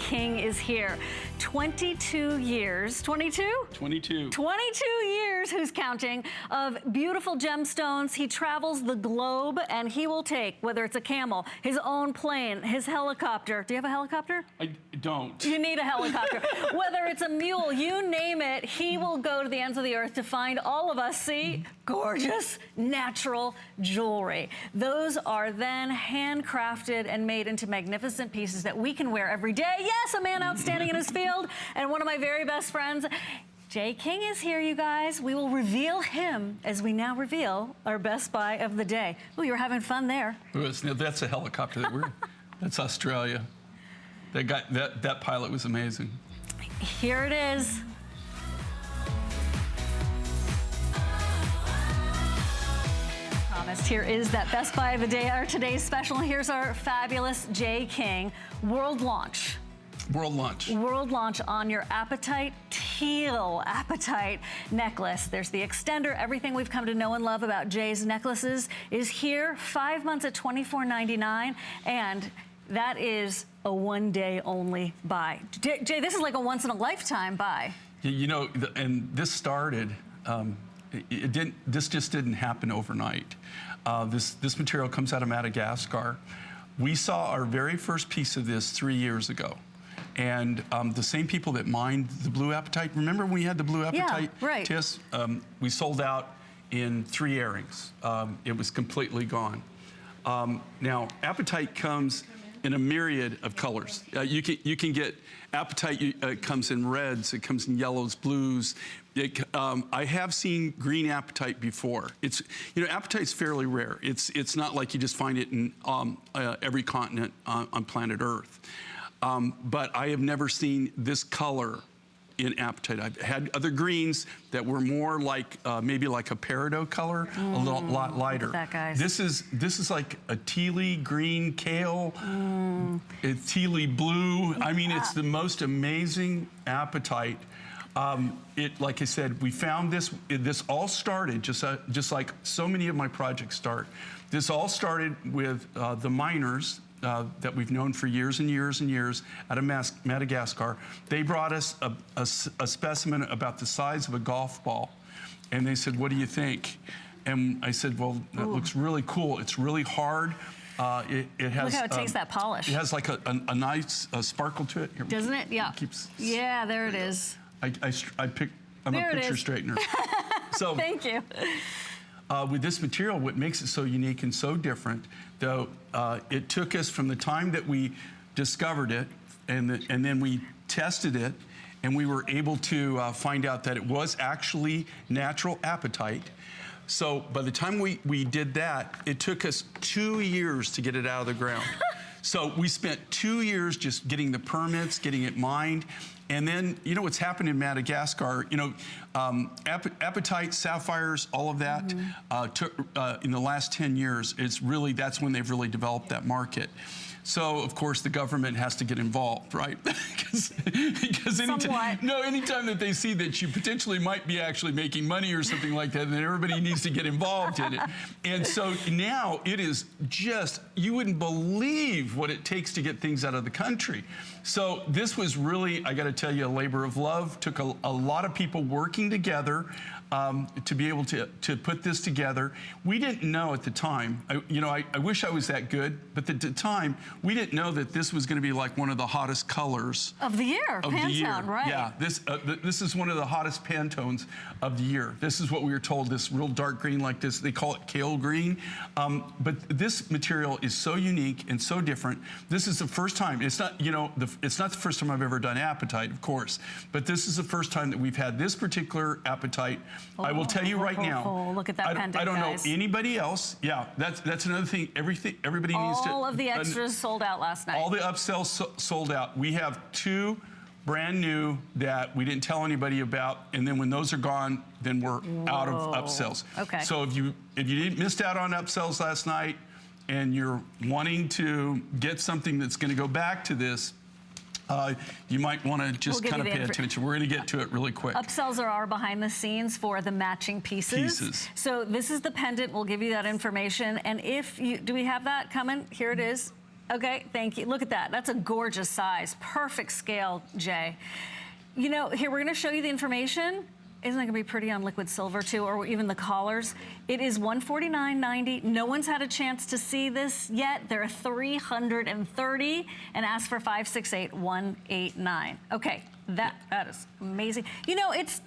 King is here. 22 years, 22? 22. 22 years, who's counting, of beautiful gemstones. He travels the globe, and he will take, whether it's a camel, his own plane, his helicopter. Do you have a helicopter? I don't. You need a helicopter. Whether it's a mule, you name it, he will go to the ends of the earth to find all of us, see, gorgeous, natural jewelry. Those are then handcrafted and made into magnificent pieces that we can wear every day. Yes, a man outstanding in his field, and one of my very best friends. Jay King is here, you guys. We will reveal him as we now reveal our best buy of the day. Oh, you were having fun there. That's a helicopter that we're, that's Australia. That pilot was amazing. Here it is. Here is that Best Buy of the Day, our today's special. Here's our fabulous Jay King world launch. World launch. World launch on your Apatite teal Apatite necklace. There's the extender. Everything we've come to know and love about Jay's necklaces is here. 5 months at $24.99, and that is a one-day only buy. Jay, this is like a once-in-a-lifetime buy. You know, and this started. This just didn't happen overnight. This material comes out of Madagascar. We saw our very first piece of this 3 years ago. And the same people that mined the blue apatite, remember when we had the blue apatite test? We sold out in 3 airings. It was completely gone. Now, apatite comes in a myriad of colors. You can get apatite, it comes in reds, it comes in yellows, blues. I have seen green apatite before. It's, you know, apatite's fairly rare. It's not like you just find it in every continent on planet Earth. But I have never seen this color in apatite. I've had other greens that were more like maybe like a peridot color, a lot lighter. Look at that, guys. This is like a tealy green kale, a tealy blue. I mean, it's the most amazing apatite. Like I said, we found this. This all started just like so many of my projects start. This all started with the miners that we've known for years and years and years out of Madagascar. They brought us a specimen about the size of a golf ball, and they said, "What do you think?" And I said, "Well, that looks really cool. It's really hard. It has." Look how it takes that polish. It has like a nice sparkle to it. Here, doesn't it? Yeah. Yeah, there it is. I'm a picture straightener. So thank you. With this material, what makes it so unique and so different, though, it took us from the time that we discovered it and then we tested it, and we were able to find out that it was actually natural apatite. So by the time we did that, it took us 2 years to get it out of the ground. So we spent 2 years just getting the permits, getting it mined. And then, you know what's happened in Madagascar, you know, apatite, sapphires, all of that, took in the last 10 years, that's when they've really developed that market. So, of course, the government has to get involved, right? because anytime that they see that you potentially might be actually making money or something like that, then everybody needs to get involved in it. And so now it is just, you wouldn't believe what it takes to get things out of the country. So this was really, I got to tell you, a labor of love. Took a lot of people working together to be able to put this together. We didn't know at the time, I wish I was that good, but at the time, we didn't know that this was going to be like one of the hottest colors of the year. Pantone, right? Yeah, this is one of the hottest Pantones of the year. This is what we were told, this real dark green like this, they call it kale green. But this material is so unique and so different. This is the first time, it's not, it's not the first time I've ever done apatite, of course, but this is the first time that we've had this particular apatite. I will tell you right now, look at that pendant, I don't know anybody else. Yeah, that's another thing. Everybody needs to. All of the extras sold out last night. All the upsells sold out. We have 2 brand new that we didn't tell anybody about, and then when those are gone, then we're out of upsells. Okay. So if you missed out on upsells last night, and you're wanting to get something that's going to go back to this, you might want to just kind of pay attention. We're going to get to it really quick. Upsells are our behind the scenes for the matching pieces. So this is the pendant. We'll give you that information. And if you, do we have that coming? Here it is. Okay, thank you. Look at that. That's a gorgeous size. Perfect scale, Jay. You know, here, we're gonna show you the information. Isn't that gonna be pretty on liquid silver too, or even the collars? It is $149.90. No one's had a chance to see this yet. There are 330 and ask for 568-189. Okay, that is amazing. You know, it's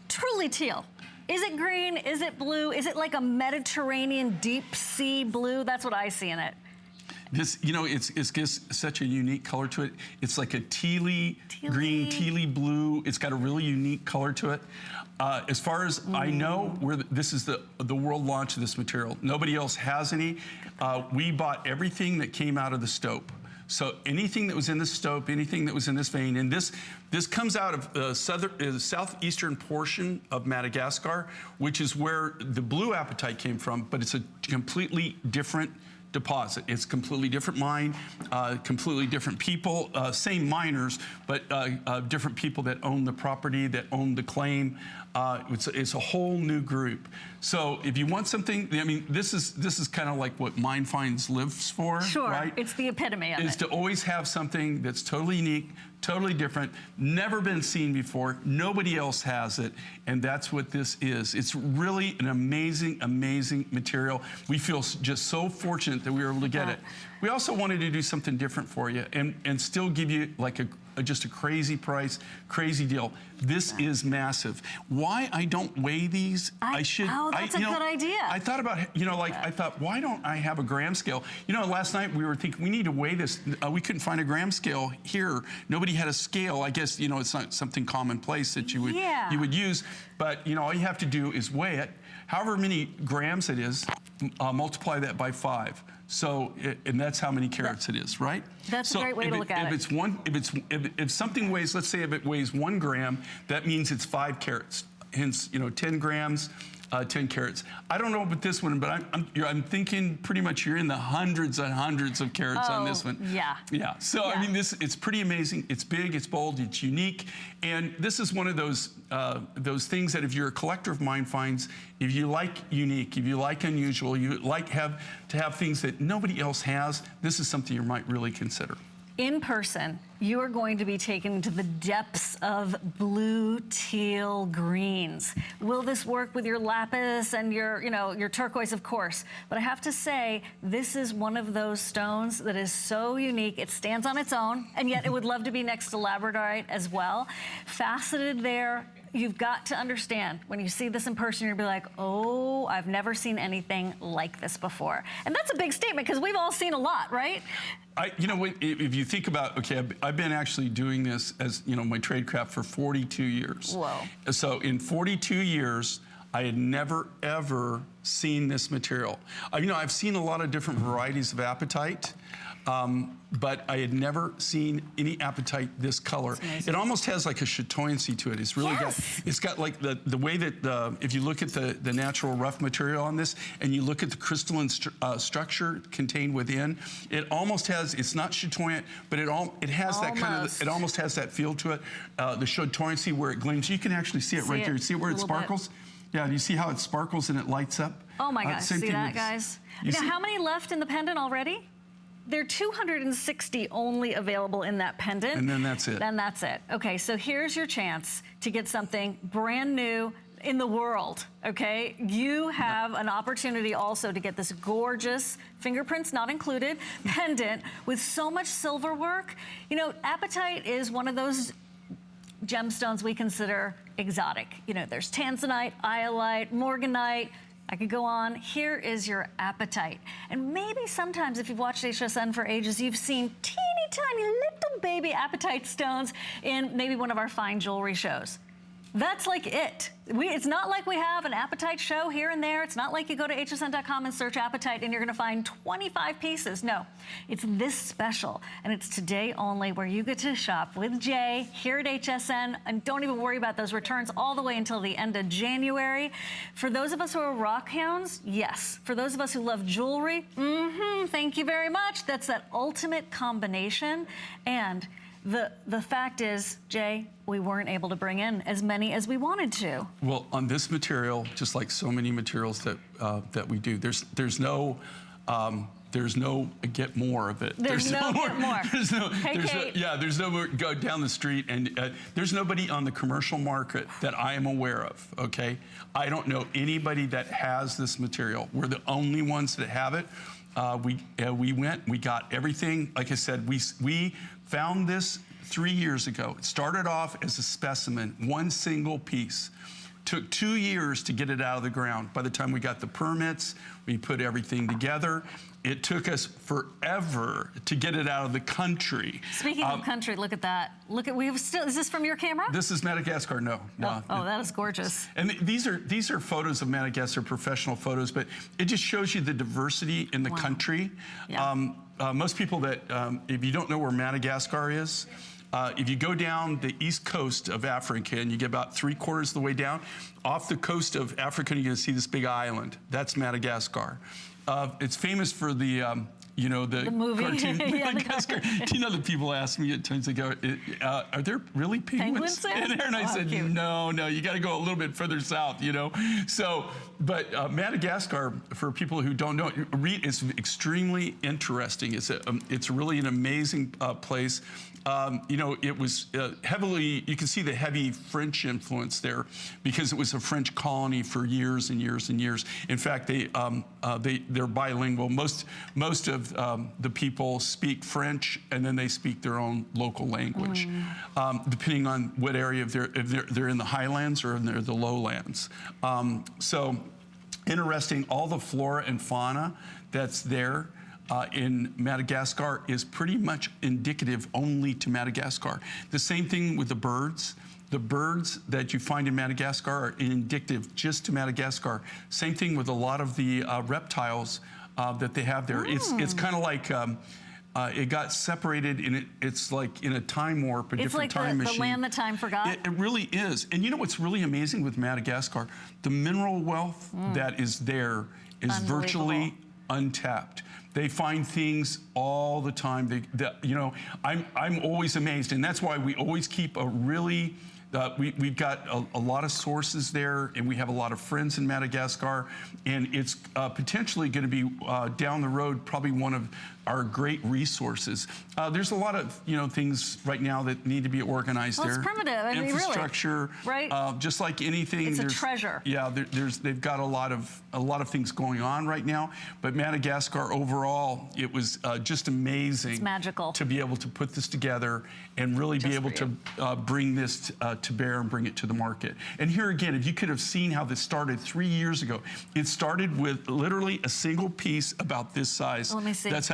truly teal. Is it green? Is it blue? Is it like a Mediterranean deep sea blue? That's what I see in it. This, you know, it's just such a unique color to it. It's like a tealy green, tealy blue. It's got a really unique color to it. As far as I know, this is the world launch of this material. Nobody else has any. We bought everything that came out of the stope. So anything that was in the stope, anything that was in this vein, and this comes out of the southeastern portion of Madagascar, which is where the blue apatite came from, but it's a completely different deposit. It's completely different mine, completely different people, same miners, but different people that own the property, that own the claim. It's a whole new group. So if you want something, I mean, this is kind of like what Mine Finds lives for, sure, right? It's the epitome of it. Is to always have something that's totally unique, totally different, never been seen before. Nobody else has it, and that's what this is. It's really an amazing, amazing material. We feel just so fortunate that we were able to get it. We also wanted to do something different for you and still give you like just a crazy price, crazy deal. This is massive. Why I don't weigh these? I should. Oh, that's a good idea. I thought about, you know, like I thought, why don't I have a gram scale? You know, last night we were thinking we need to weigh this. We couldn't find a gram scale here. Nobody had a scale. I guess, you know, it's not something commonplace that you would use. But you know, all you have to do is weigh it. However many grams it is, multiply that by 5. So, and that's how many carats it is, right? That's a great way to look at it. If something weighs, let's say if it weighs 1 gram, that means it's 5 carats. Hence, you know, 10 grams, 10 carats. I don't know about this one, but I'm thinking pretty much you're in the hundreds and hundreds of carats on this one. Yeah. Yeah. So I mean, it's pretty amazing. It's big, it's bold, it's unique, and this is one of those things that if you're a collector of mine finds, if you like unique, if you like unusual, you like to have things that nobody else has, this is something you might really consider. In person, you are going to be taken to the depths of blue, teal, greens. Will this work with your lapis and your turquoise? Of course. But I have to say, this is one of those stones that is so unique. It stands on its own, and yet it would love to be next to labradorite as well. Faceted there. You've got to understand, when you see this in person, you'll be like, oh, I've never seen anything like this before. And that's a big statement, because we've all seen a lot, right? You know, if you think about, okay, I've been actually doing this as, you know, my trade craft for 42 years. Whoa. So in 42 years, I had never, ever seen this material. You know, I've seen a lot of different varieties of apatite. But I had never seen any apatite this color. It almost has like a chatoyancy to it. It's really it's got like the way that if you look at the natural rough material on this and you look at the crystalline structure contained within, it almost has, it's not chatoyant, but it has that kind of, it almost has that feel to it. The chatoyancy where it gleams. You can actually see it right there. You see where it sparkles? Yeah, do you see how it sparkles and it lights up? Oh my gosh, see that, guys? Now, how many left in the pendant already? There are 260 only available in that pendant. And then that's it. Then that's it. Okay, so here's your chance to get something brand new in the world, okay? You have an opportunity also to get this gorgeous, fingerprints not included, pendant with so much silver work. You know, apatite is one of those gemstones we consider exotic. You know, there's tanzanite, iolite, morganite. I could go on. Here is your apatite. And maybe sometimes if you've watched HSN for ages, you've seen teeny tiny little baby apatite stones in maybe one of our fine jewelry shows. That's like it. It's not like we have an apatite show here and there. It's not like you go to hsn.com and search apatite and you're gonna find 25 pieces. No, it's this special. And it's today only where you get to shop with Jay here at HSN. And don't even worry about those returns all the way until the end of January. For those of us who are rock hounds, yes. For those of us who love jewelry, thank you very much. That's that ultimate combination. And the fact is, Jay, we weren't able to bring in as many as we wanted to. Well, on this material, just like so many materials that that we do, there's no there's no get more of it. There's no get more. There's no, Hey, Kate. there's no more, go down the street, and there's nobody on the commercial market that I am aware of, okay? I don't know anybody that has this material. We're the only ones that have it. We went, we got everything. Like I said, we found this 3 years ago. It started off as a specimen, one single piece. Took 2 years to get it out of the ground. By the time we got the permits, we put everything together. It took us forever to get it out of the country. Speaking of country, look at that. Look at, we have still, is this from your camera? This is Madagascar, no. Oh, that is gorgeous. And these are photos of Madagascar, professional photos, but it just shows you the diversity in the country. Yeah. Most people that, if you don't know where Madagascar is, if you go down the east coast of Africa and you get about 3/4 of the way down, off the coast of Africa, you're going to see this big island. That's Madagascar. It's famous for the movie. Cartoon Yeah, Madagascar. Do you know that people ask me at times, they go, are there really penguins in there? And I said, cute. no, you got to go a little bit further south, you know? So, but Madagascar, for people who don't know, it's extremely interesting. It's really an amazing place. It was heavily, you can see the heavy French influence there because it was a French colony for years and years and years. In fact, they're bilingual. Most of the people speak French, and then they speak their own local language, depending on what area if they're in the highlands or in the lowlands. So interesting, all the flora and fauna that's there in Madagascar is pretty much indicative only to Madagascar. The same thing with the birds. The birds that you find in Madagascar are indicative just to Madagascar. Same thing with a lot of the reptiles that they have there. It's kind of like it got separated, and it's like in a time warp, a different time machine. It's like the land that time forgot. It really is. And you know what's really amazing with Madagascar? The mineral wealth that is there is virtually untapped. They find things all the time. I'm always amazed, and that's why we always keep a really. We've got a lot of sources there, and we have a lot of friends in Madagascar, and it's potentially going to be down the road probably one of our great resources. There's a lot of things right now that need to be organized there. It's primitive. I mean, infrastructure, really, right? Just like anything, it's a treasure. Yeah, they've got a lot of things going on right now. But Madagascar overall, it was just amazing. It's magical to be able to put this together and really be able to bring this to bear and bring it to the market. And here again, if you could have seen how this started 3 years ago, it started with literally a single piece about this size. Let me see. That's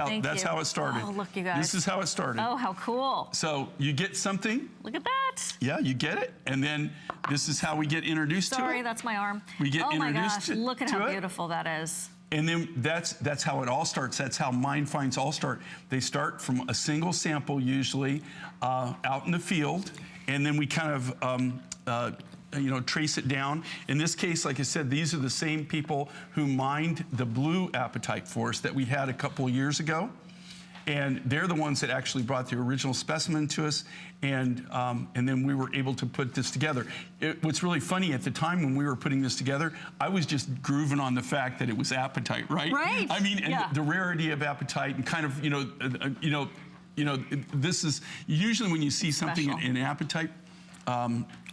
how it started. Oh, look, you guys. This is how it started. Oh, how cool. So you get something. Look at that. Yeah, you get it. And then this is how we get introduced to it. Sorry, that's my arm. We get introduced to it. to it. Oh my gosh, look at how beautiful that is. And then that's how it all starts. That's how mine finds all start. They start from a single sample, usually out in the field, and then we kind of trace it down. In this case, like I said, these are the same people who mined the blue apatite for us that we had a couple of years ago. And they're the ones that actually brought the original specimen to us, and then we were able to put this together. What's really funny, at the time when we were putting this together, I was just grooving on the fact that it was apatite, right? Right. I mean, and the rarity of apatite, and kind of, this is usually when you see something in apatite.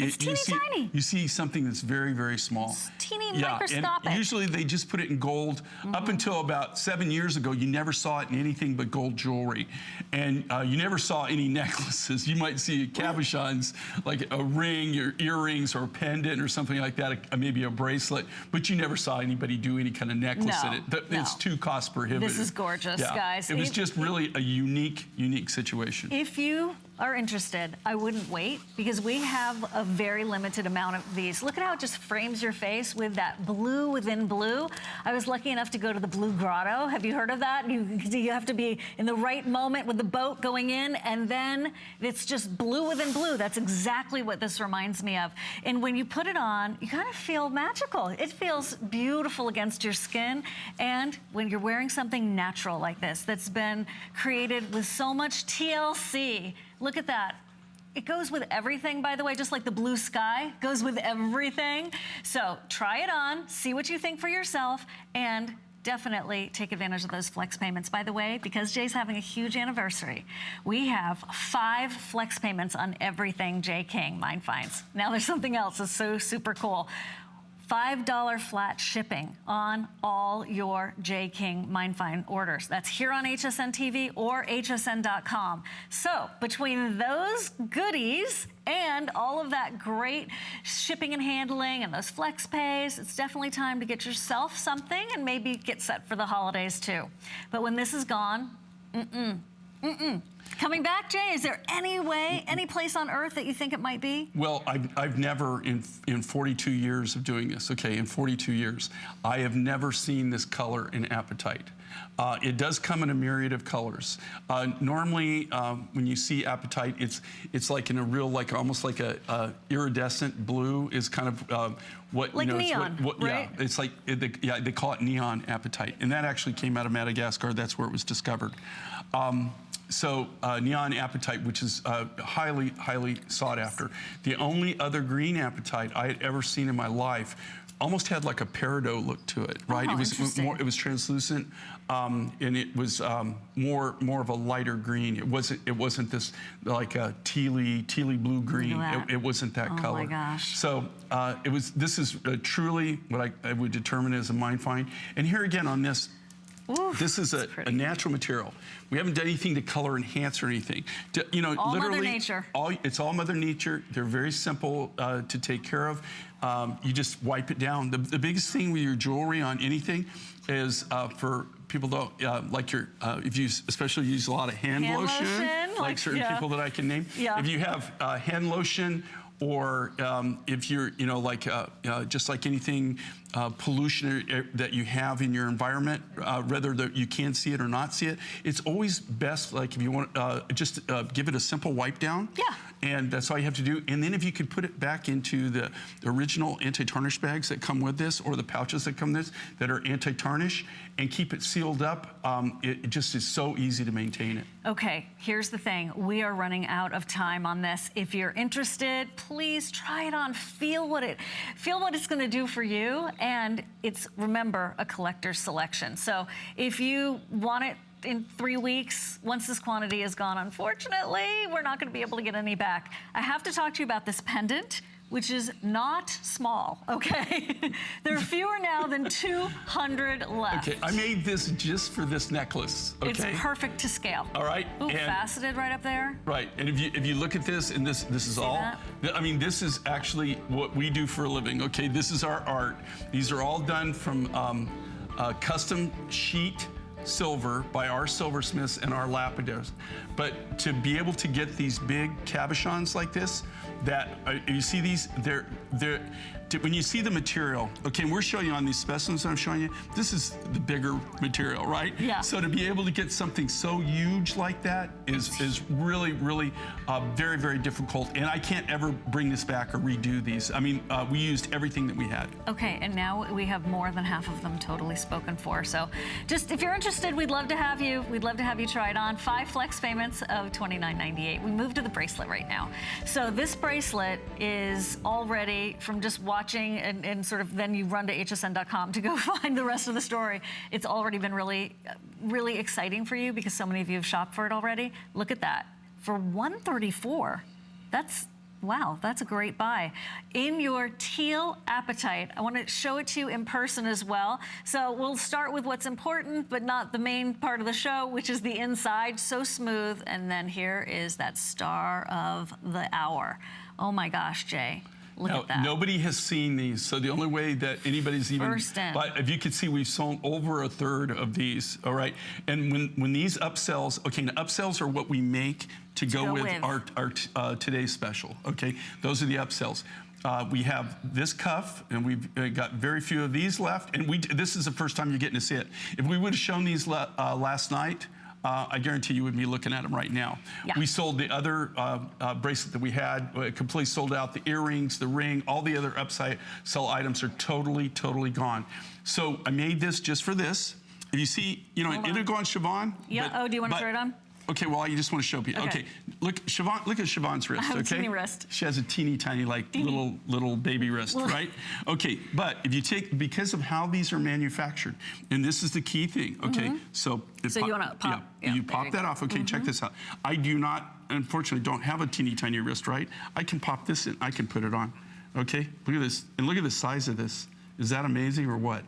It's teeny tiny. You see something that's very, very small. It's teeny, microscopic. And usually they just put it in gold. Up until about 7 years ago, you never saw it in anything but gold jewelry. And you never saw any necklaces. You might see cabochons, like a ring or earrings or a pendant or something like that, maybe a bracelet, but you never saw anybody do any kind of necklace in it. It's too cost prohibitive. This is gorgeous, guys. It was just really a unique situation. If you are interested, I wouldn't wait, because we have a very limited amount of these. Look at how it just frames your face with that blue within blue. I was lucky enough to go to the Blue Grotto. Have you heard of that? You have to be in the right moment with the boat going in, and then it's just blue within blue. That's exactly what this reminds me of. And when you put it on, you kind of feel magical. It feels beautiful against your skin. And when you're wearing something natural like this, that's been created with so much TLC, look at that. It goes with everything, by the way, just like the blue sky goes with everything. So try it on, see what you think for yourself, and definitely take advantage of those flex payments. By the way, because Jay's having a huge anniversary, we have 5 flex payments on everything Jay King Mind Finds. Now there's something else that's so super cool. $5 flat shipping on all your J. King Mind Find orders. That's here on HSN TV or hsn.com. So between those goodies and all of that great shipping and handling and those flex pays, it's definitely time to get yourself something and maybe get set for the holidays too. But when this is gone, Coming back, Jay, is there any way, any place on earth that you think it might be? Well, I've never, in 42 years of doing this, okay, in 42 years, I have never seen this color in Appetite. It does come in a myriad of colors. Normally, when you see Appetite, it's like in a real, like almost like a iridescent blue is kind of what, like you know, neon, right? Yeah, it's like, they Call it neon Appetite. And that actually came out of Madagascar. That's where it was discovered. So neon Appetite, which is highly, highly sought after. The only other green Appetite I had ever seen in my life almost had like a peridot look to it, right? Oh, it was translucent, and it was more of a lighter green. It wasn't this like a tealy blue green. It wasn't that color. Oh my gosh! So this is truly what I would determine as a mind find. And here again on this. Ooh, this is a natural material. We haven't done anything to color enhance or anything. You know, all literally, Mother Nature. It's all Mother Nature. They're very simple to take care of. You just wipe it down. The biggest thing with your jewelry on anything is for people don't like your if you especially use a lot of hand lotion, like certain people that I can name. Yeah. If you have hand lotion, or if you're, you know, like just like anything pollution that you have in your environment, whether that you can see it or not see it, it's always best, like if you want, just give it a simple wipe down. Yeah. And that's all you have to do. And then if you could put it back into the original anti-tarnish bags that come with this, or the pouches that come with this that are anti-tarnish, and keep it sealed up, it just is so easy to maintain it. Okay, here's the thing. We are running out of time on this. If you're interested, please try it on. Feel what it's going to do for you. And it's, remember, a collector's selection. So if you want it in 3 weeks, once this quantity is gone, unfortunately, we're not going to be able to get any back. I have to talk to you about this pendant, which is not small, okay? There are fewer now than 200 left. Okay, I made this just for this necklace, okay? It's perfect to scale. All right. Ooh, faceted right up there. Right, and if you look at this, and this is all, I mean, this is actually what we do for a living, okay? This is our art. These are all done from custom sheet silver by our silversmiths and our lapidaries. But to be able to get these big cabochons like this, that you see these, when you see the material, okay, and we're showing you on these specimens that I'm showing you, this is the bigger material, right? Yeah. So to be able to get something so huge like that is really, really very, very difficult. And I can't ever bring this back or redo these. I mean, we used everything that we had. Okay, and now we have more than half of them totally spoken for. So just, if you're interested, we'd love to have you. We'd love to have you try it on. 5 flex payments of $29.98. We moved to the bracelet right now. So this bracelet is already, from just watching and sort of then you run to hsn.com to go find the rest of the story, it's already been really, really exciting for you because so many of you have shopped for it already. Look at that. For $134, wow, that's a great buy. In your teal Appetite, I want to show it to you in person as well. So we'll start with what's important, but not the main part of the show, which is the inside, so smooth. And then here is that star of the hour. Oh my gosh, Jay. Look at that. Nobody has seen these, so the only way that anybody's even... First in. But if you could see, we've sold over 1/3 of these, all right? And when these upsells, okay, the upsells are what we make to go with our today's special, okay? Those are the upsells. We have this cuff, and we've got very few of these left, and this is the first time you're getting to see it. If we would have shown these last night, I guarantee you would be looking at them right now. Yeah. We sold the other bracelet that we had, completely sold out. The earrings, the ring, all the other upsell items are totally, totally gone. So I made this just for this. If you see, you know, it'll go on Siobhan. Yeah. Oh, do you want to throw it on? Okay, well, I just want to show people. Okay, look at Siobhan's wrist, I have a okay? teeny wrist. She has a teeny tiny, like, little baby wrist, right? Okay, but if you take, because of how these are manufactured, and this is the key thing, okay? So you want to pop. Yeah, you pop that off. Okay, check this out. I do not, unfortunately, don't have a teeny tiny wrist, right? I can pop this in. I can put it on. Okay, look at this, and look at the size of this. Is that amazing or what?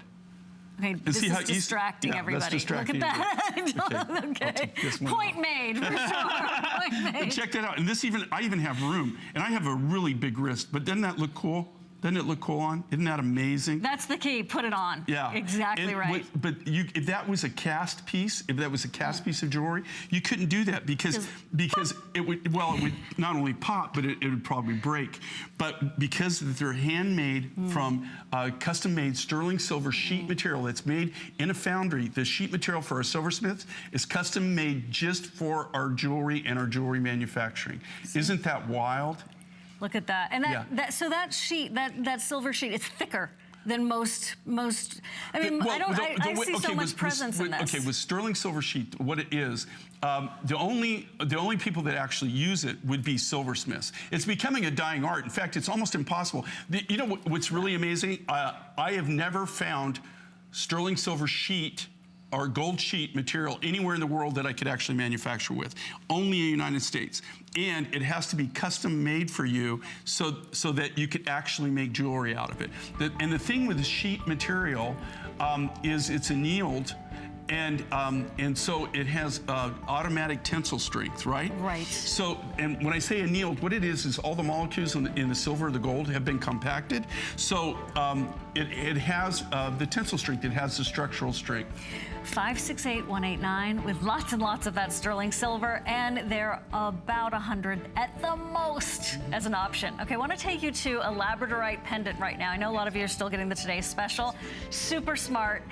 Okay, this is distracting everybody. That's distracting. Look at that. Okay. Point made, for sure. Point made. Check that out. And this I even have room. And I have a really big wrist. But doesn't that look cool? Doesn't it look cool on? Isn't that amazing? That's the key. Put it on. Yeah. Exactly right. But if that was a cast piece, piece of jewelry, you couldn't do that because it would not only pop, but it would probably break. But because they're handmade from custom-made sterling silver sheet material that's made in a foundry, the sheet material for our silversmiths is custom-made just for our jewelry and our jewelry manufacturing. Isn't that wild? Look at that. And that sheet, that silver sheet, it's thicker than most. I mean, I see so much presence in this. Okay, with sterling silver sheet, what it is, the only people that actually use it would be silversmiths. It's becoming a dying art. In fact, it's almost impossible. You know what's really amazing? I have never found sterling silver sheet or gold sheet material anywhere in the world that I could actually manufacture with. Only in the United States. And it has to be custom made for you so that you could actually make jewelry out of it. And the thing with the sheet material is it's annealed, and so it has automatic tensile strength, right? Right. So, and when I say annealed, what it is all the molecules in the silver or the gold have been compacted. So it has the tensile strength, it has the structural strength. 568-189 with lots and lots of that sterling silver, and they're about 100 at the most as an option. Okay, I want to take you to a labradorite pendant right now. I know a lot of you are still getting the Today's Special. Super smart.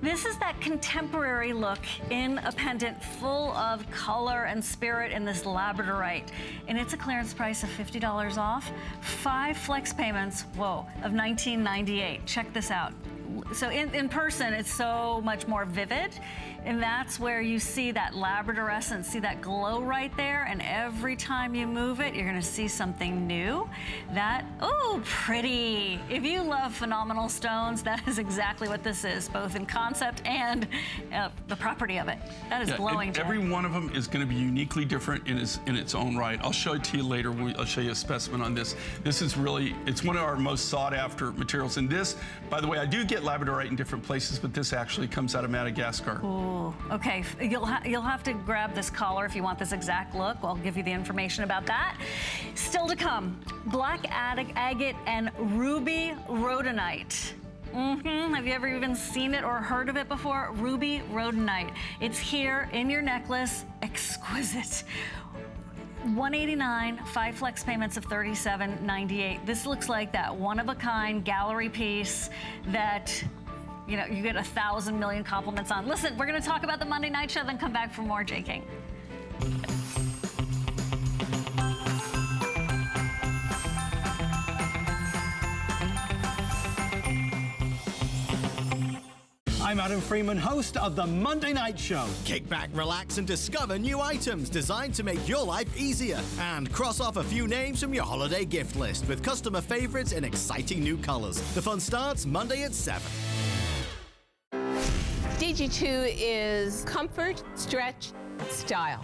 This is that contemporary look in a pendant full of color and spirit in this labradorite. And it's a clearance price of $50 off. 5 flex payments, whoa, of $19.98. Check this out. So in person, it's so much more vivid. And that's where you see that Labrador essence, see that glow right there. And every time you move it, you're gonna see something new. Oh, pretty. If you love phenomenal stones, that is exactly what this is, both in concept and the property of it. That is glowing. Every one of them is gonna be uniquely different in its own right. I'll show it to you later. I'll show you a specimen on this. This is really, it's one of our most sought after materials. And this, by the way, I do get labradorite in different places, but this actually comes out of Madagascar. Ooh. Okay, you'll have to grab this collar if you want this exact look. I'll give you the information about that. Still to come, black agate and ruby rhodonite. Have you ever even seen it or heard of it before? Ruby rhodonite. It's here in your necklace. Exquisite. $189, 5 flex payments of $37.98. This looks like that one-of-a-kind gallery piece that you get 1,000 million compliments on. Listen, we're going to talk about the Monday Night Show, then come back for more Jay King. I'm Adam Freeman, host of the Monday Night Show. Kick back, relax, and discover new items designed to make your life easier. And cross off a few names from your holiday gift list with customer favorites in exciting new colors. The fun starts Monday at 7. DG2 is comfort, stretch, style.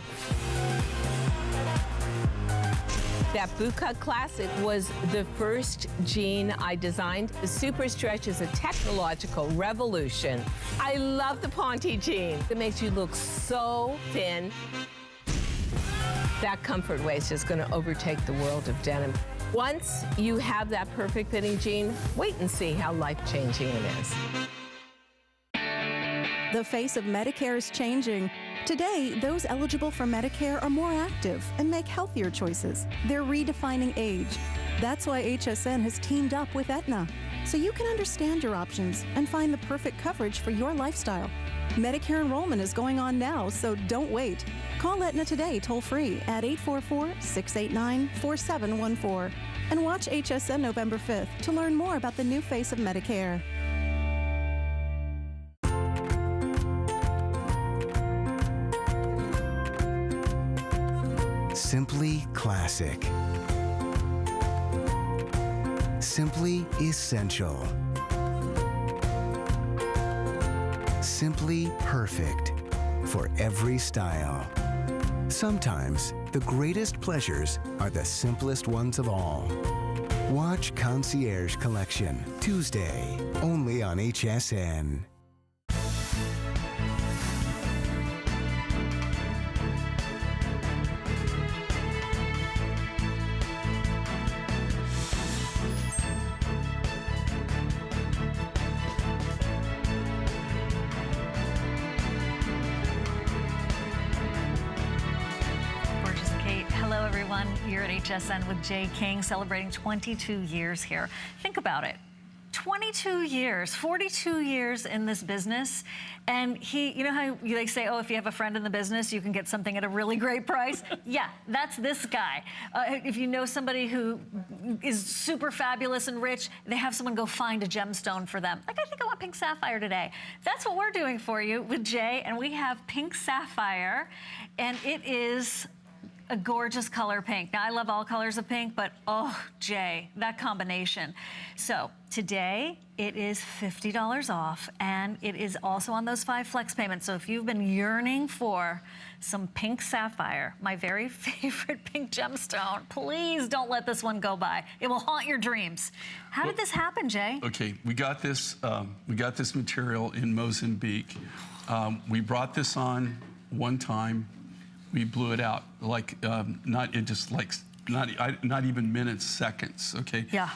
That bootcut classic was the first jean I designed. The Super Stretch is a technological revolution. I love the Ponte jean. It makes you look so thin. That comfort waist is going to overtake the world of denim. Once you have that perfect fitting jean, wait and see how life-changing it is. The face of Medicare is changing. Today, those eligible for Medicare are more active and make healthier choices. They're redefining age. That's why HSN has teamed up with Aetna, so you can understand your options and find the perfect coverage for your lifestyle. Medicare enrollment is going on now, so don't wait. Call Aetna today toll-free at 844-689-4714 and watch HSN November 5th to learn more about the new face of Medicare. Simply classic. Simply essential. Simply perfect for every style. Sometimes the greatest pleasures are the simplest ones of all. Watch Concierge Collection, Tuesday, only on HSN. Here at HSN with Jay King, celebrating 22 years here. Think about it. 22 years, 42 years in this business. And you know how they say, oh, if you have a friend in the business, you can get something at a really great price? Yeah, that's this guy. If you know somebody who is super fabulous and rich, they have someone go find a gemstone for them. Like, I think I want pink sapphire today. That's what we're doing for you with Jay. And we have pink sapphire, and it is a gorgeous color pink. Now, I love all colors of pink, but oh, Jay, that combination. So today, it is $50 off, and it is also on those 5 flex payments. So if you've been yearning for some pink sapphire, my very favorite pink gemstone, please don't let this one go by. It will haunt your dreams. How did this happen, Jay? Okay, we got this material in Mozambique. We brought this on one time. We blew it out, like not even minutes, seconds. Okay. Yeah.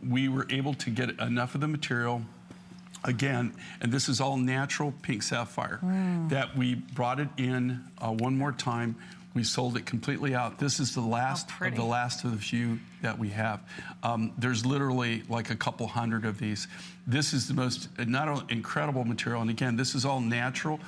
We were able to get enough of the material, again, and this is all natural pink sapphire, that we brought it in one more time. We sold it completely out. This is the last of the few that we have. There's literally like a couple hundred of these. This is the most not only incredible material, and again, this is all natural.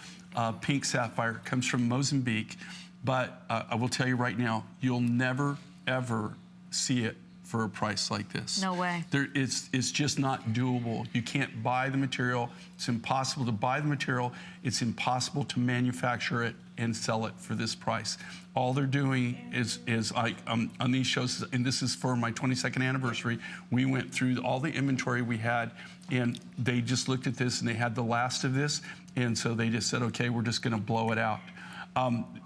Pink sapphire comes from Mozambique, but I will tell you right now, you'll never, ever see it for a price like this. No way. It's just not doable. You can't buy the material. It's impossible to buy the material. It's impossible to manufacture it and sell it for this price. All they're doing is like on these shows, and this is for my 22nd anniversary, we went through all the inventory we had, and they just looked at this and they had the last of this, and so they just said, okay, we're just gonna blow it out.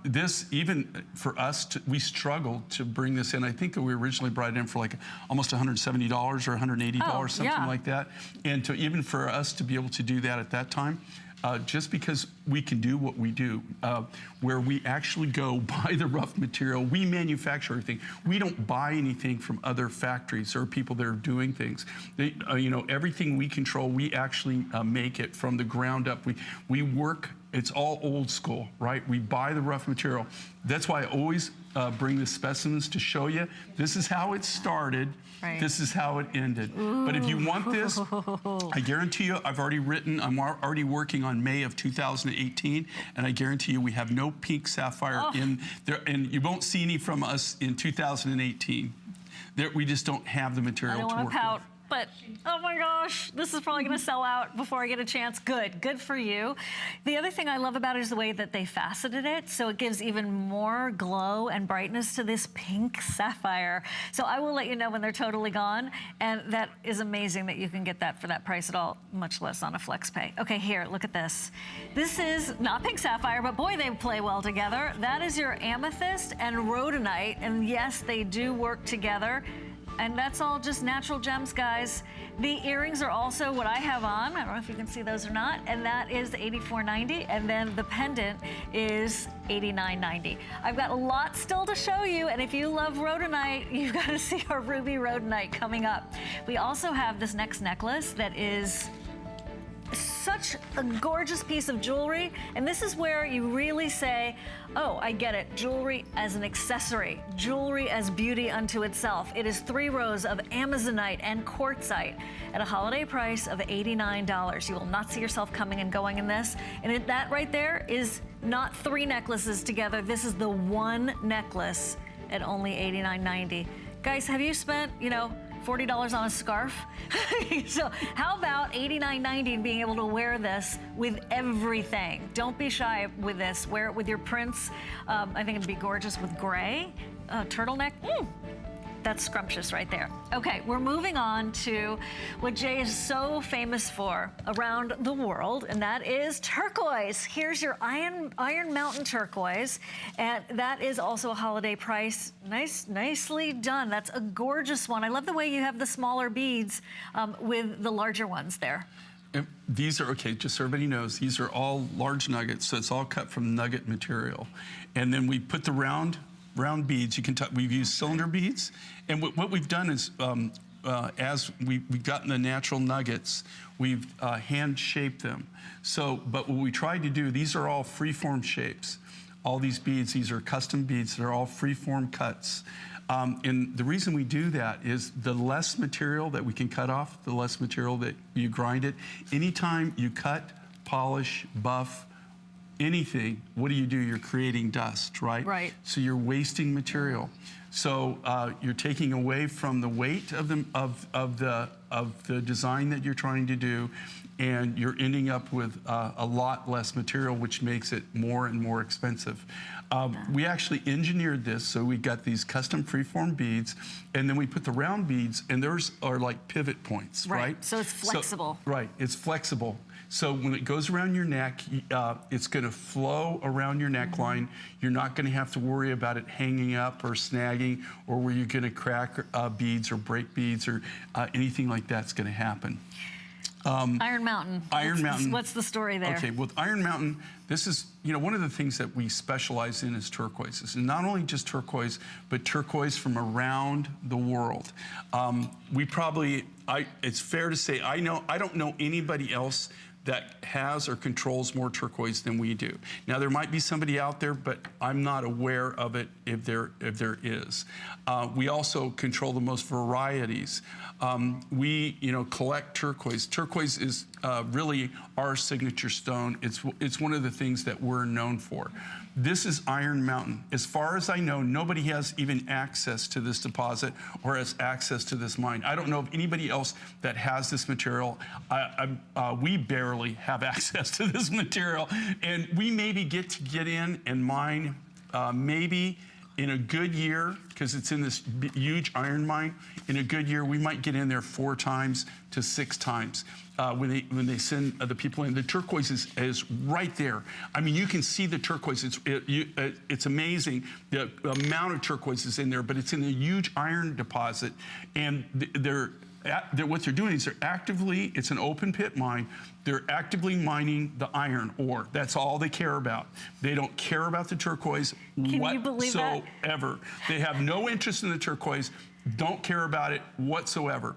This, even for us, we struggled to bring this in. I think that we originally brought it in for like almost $170 or $180, something like that. And even for us to be able to do that at that time, just because we can do what we do, where we actually go buy the rough material, we manufacture everything. We don't buy anything from other factories or people that are doing things. You know, everything we control, we actually make it from the ground up. We work. It's all old school, right? We buy the rough material. That's why I always bring the specimens to show you. This is how it started. Right. This is how it ended. Ooh. But if you want this, I guarantee you, I'm already working on May of 2018, and I guarantee you we have no pink sapphire in there, and you won't see any from us in 2018. We just don't have the material to work with. But, oh my gosh, this is probably gonna sell out before I get a chance. Good for you. The other thing I love about it is the way that they faceted it, so it gives even more glow and brightness to this pink sapphire. So I will let you know when they're totally gone, and that is amazing that you can get that for that price at all, much less on a flex pay. Okay, here, look at this. This is not pink sapphire, but boy, they play well together. That is your amethyst and rhodonite, and yes, they do work together. And that's all just natural gems, guys. The earrings are also what I have on. I don't know if you can see those or not. And that is $84.90. And then the pendant is $89.90. I've got a lot still to show you. And if you love rhodonite, you've got to see our ruby rhodonite coming up. We also have this next necklace that is such a gorgeous piece of jewelry, and this is where you really say, oh, I get it, jewelry as an accessory, jewelry as beauty unto itself. It is 3 rows of Amazonite and quartzite at a holiday price of $89. You will not see yourself coming and going in this, and that right there is not 3 necklaces together. This is the one necklace at only $89.90. Guys, have you spent, $40 on a scarf. So how about $89.90 and being able to wear this with everything? Don't be shy with this. Wear it with your prints. I think it'd be gorgeous with gray, turtleneck. That's scrumptious right there. Okay, we're moving on to what Jay is so famous for around the world, and that is turquoise. Here's your Iron Mountain turquoise, and that is also a holiday price. Nicely done. That's a gorgeous one. I love the way you have the smaller beads with the larger ones there. These are, okay, just so everybody knows, these are all large nuggets, so it's all cut from nugget material. And then we put the round beads. You can we've used cylinder beads, and what we've done is as we've gotten the natural nuggets, we've hand shaped them. So, but what we tried to do, these are all free-form shapes. All these beads, these are custom beads. They're all free-form cuts. And the reason we do that is the less material that we can cut off, the less material that you grind it. Anytime you cut, polish, buff, anything, what do? You're creating dust, right? Right. So you're wasting material. So you're taking away from the weight of the design that you're trying to do, and you're ending up with a lot less material, which makes it more and more expensive. We actually engineered this, so we got these custom freeform beads, and then we put the round beads, and theirs are like pivot points, right? So it's flexible. Right, it's flexible. So when it goes around your neck, it's going to flow around your neckline. You're not going to have to worry about it hanging up or snagging, or where you're going to crack beads or break beads or anything like that's going to happen. Iron Mountain. Mountain. What's the story there? Okay, with Iron Mountain, this is, one of the things that we specialize in is turquoises. And not only just turquoise, but turquoise from around the world. It's fair to say, I don't know anybody else that has or controls more turquoise than we do. Now, there might be somebody out there, but I'm not aware of it if there is. We also control the most varieties. We, collect turquoise. Turquoise is really our signature stone. It's one of the things that we're known for. This is Iron Mountain. As far as I know, nobody has even access to this deposit or has access to this mine. I don't know of anybody else that has this material. We barely have access to this material, and we maybe get in and mine maybe in a good year, because it's in this huge iron mine. In a good year, we might get in there 4 times to 6 times. When they send the people in. The turquoise is right there. I mean, you can see the turquoise. It's amazing the amount of turquoise is in there, but it's in a huge iron deposit. And what they're doing is it's an open pit mine. They're actively mining the iron ore. That's all they care about. They don't care about the turquoise whatsoever. They have no interest in the turquoise, don't care about it whatsoever.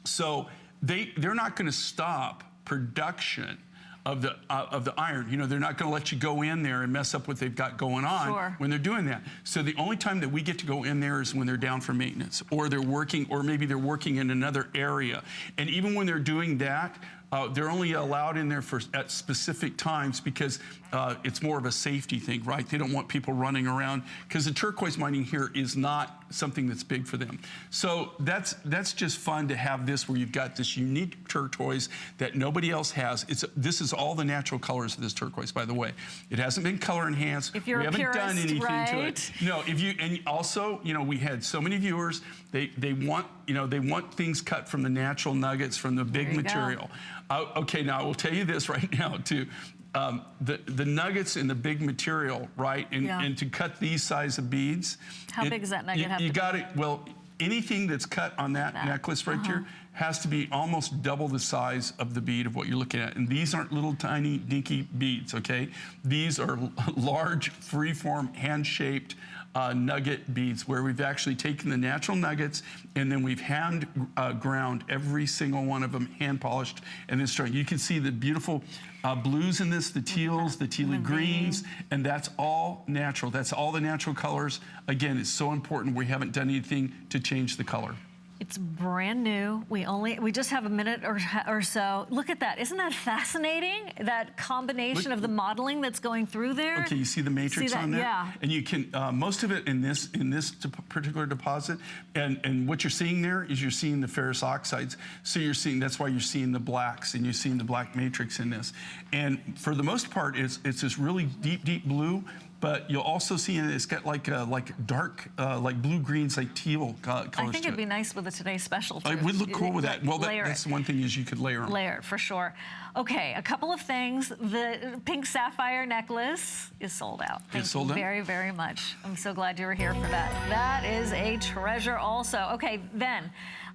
So they're not going to stop production of the iron. They're not going to let you go in there and mess up what they've got going on when they're doing that. So the only time that we get to go in there is when they're down for maintenance, or they're working, or maybe they're working in another area. And even when they're doing that, they're only allowed in there at specific times, because it's more of a safety thing, right? They don't want people running around, because the turquoise mining here is not something that's big for them. So that's just fun to have this, where you've got this unique turquoise that nobody else has. This is all the natural colors of this turquoise, by the way. It hasn't been color enhanced. If you're we a haven't purist, done anything to right? it. No, and also, we had so many viewers. They want things cut from the natural nuggets, from the big material. Okay, now I will tell you this right now too. The nuggets in the big material, right? And to cut these size of beads. How big does that nugget have to be? You got it. Well, anything that's cut on that necklace right here has to be almost double the size of the bead of what you're looking at. And these aren't little tiny dinky beads, okay? These are large, free-form, hand-shaped nugget beads, where we've actually taken the natural nuggets and then we've hand ground every single one of them, hand polished, and then strung. You can see the beautiful blues in this, the teals, the tealy greens, and that's all natural. That's all the natural colors. Again, it's so important. We haven't done anything to change the color. It's brand new. We just have a minute or so. Look at that. Isn't that fascinating? That combination of the modeling that's going through there. Okay, you see the matrix on there? Yeah. And you can, most of it in this particular deposit, and what you're seeing there is you're seeing the ferrous oxides. So you're seeing, that's why you're seeing the blacks, and you're seeing the black matrix in this. And for the most part, it's this really deep, deep blue. But you'll also see it's got like dark, like blue greens, like teal colors. I think it'd be nice with the Today's Special too. It would look cool with that. Well, that's one thing is you could layer them. Layer it for sure. Okay, a couple of things. The pink sapphire necklace is sold out. Thank sold you out? very, very much. I'm so glad you were here for that. That is a treasure also. Okay, then.